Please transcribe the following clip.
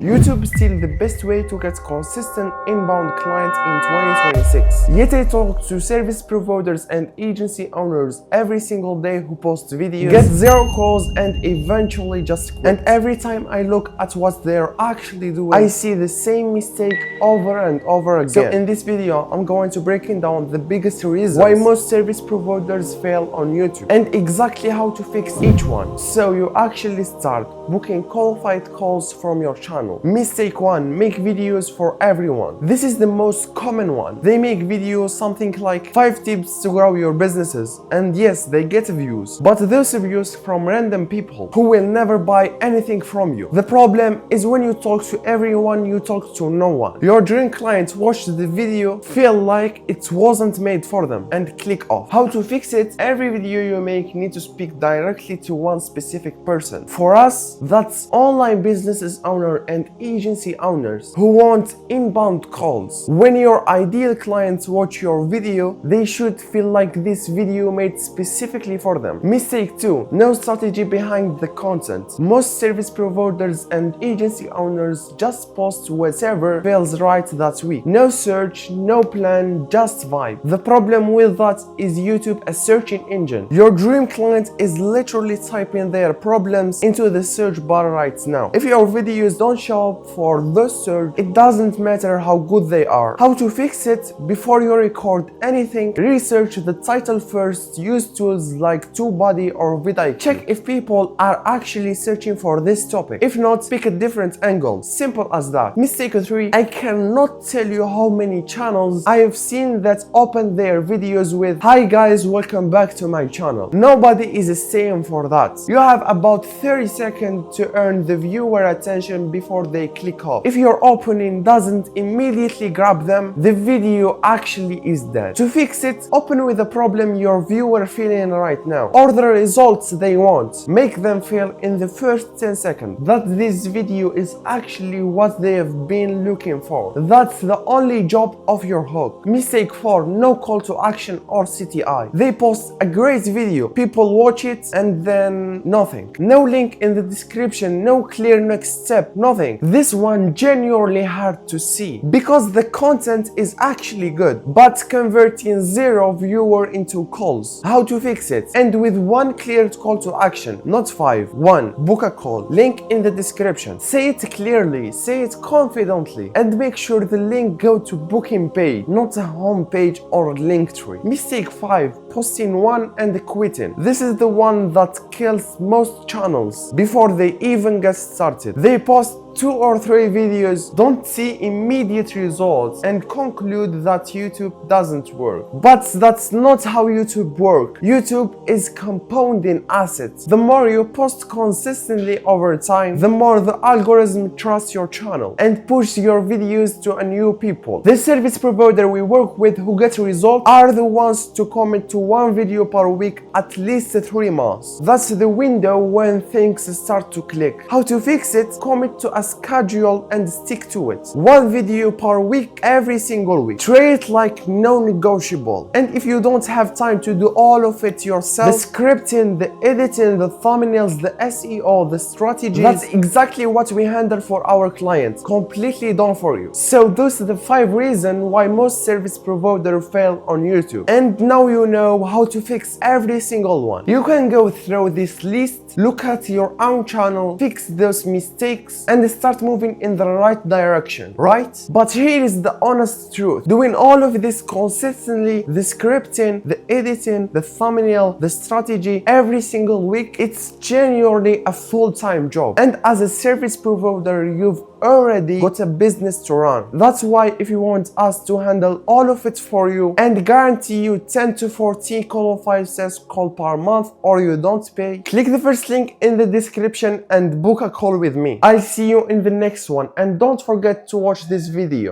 YouTube is still the best way to get consistent inbound clients in 2026. Yet I talk to service providers and agency owners every single day who post videos, get zero calls and eventually just quit. And every time I look at what they're actually doing, I see the same mistake over and over again. So in this video, I'm going to breaking down the biggest reasons why most service providers fail on YouTube and exactly how to fix each one. So you actually start booking qualified calls from your channel. Mistake 1. Make videos for everyone. This is the most common one. They make videos something like 5 tips to grow your businesses, and yes, they get views, but those views from random people who will never buy anything from you. The problem is when you talk to everyone, you talk to no one. Your dream clients watch the video, feel like it wasn't made for them, and click off. How to fix it? Every video you make need to speak directly to one specific person. For us, that's online businesses owner and agency owners who want inbound calls. When your ideal clients watch your video, they should feel like this video made specifically for them. Mistake 2. No strategy behind the content. Most service providers and agency owners just post whatever feels right that week. No search, no plan, just vibe. The problem with that is YouTube a searching engine. Your dream client is literally typing their problems into the search bar right now. If your videos don't show up for the search, it doesn't matter how good they are. How to fix it? Before you record anything, research the title first. Use tools like TubeBuddy or vidIQ. Check if people are actually searching for this topic. If not, pick a different angle. Simple as that. Mistake 3. I cannot tell you how many channels I have seen that open their videos with "Hi guys, welcome back to my channel." Nobody is the same for that. You have about 30 seconds to earn the viewer attention before they click off. If your opening doesn't immediately grab them, the video actually is dead. To fix it, open with a problem your viewer feeling right now, or the results they want. Make them feel in the first 10 seconds that this video is actually what they have been looking for. That's the only job of your hook. Mistake 4. No call to action or CTI. They post a great video, people watch it, and then nothing. No link in the description, no clear next step, nothing. This one genuinely hard to see because the content is actually good, but converting zero viewer into calls. How to fix it? And with one clear call to action, not 5. 1. Book a call. Link in the description. Say it clearly, say it confidently, and make sure the link go to booking page, not a home page or link tree. Mistake 5. Posting one and quitting. This is the one that kills most channels before they even get started. They post 2 or 3 videos, don't see immediate results, and conclude that YouTube doesn't work. But that's not how YouTube works. YouTube is compounding assets. The more you post consistently over time, the more the algorithm trusts your channel and pushes your videos to a new people. The service provider we work with who get results are the ones to commit to 1 video per week at least 3 months. That's the window when things start to click. How to fix it? Commit to a schedule and stick to it. 1 video per week every single week. Treat it like non-negotiable. And if you don't have time to do all of it yourself, the scripting, the editing, the thumbnails, the SEO, the strategy, that's exactly what we handle for our clients. Completely done for you. So those are the 5 reasons why most service providers fail on YouTube. And now you know how to fix every single one. You can go through this list, look at your own channel, fix those mistakes, and start moving in the right direction, right? But here is the honest truth. Doing all of this consistently, the scripting, the editing, the thumbnail, the strategy, every single week, it's genuinely a full-time job. And as a service provider, you've already got a business to run. That's why if you want us to handle all of it for you and guarantee you 10 to 14 qualified sales call per month or you don't pay, click the first link in the description and book a call with me. I'll see you in the next one, and don't forget to watch this video.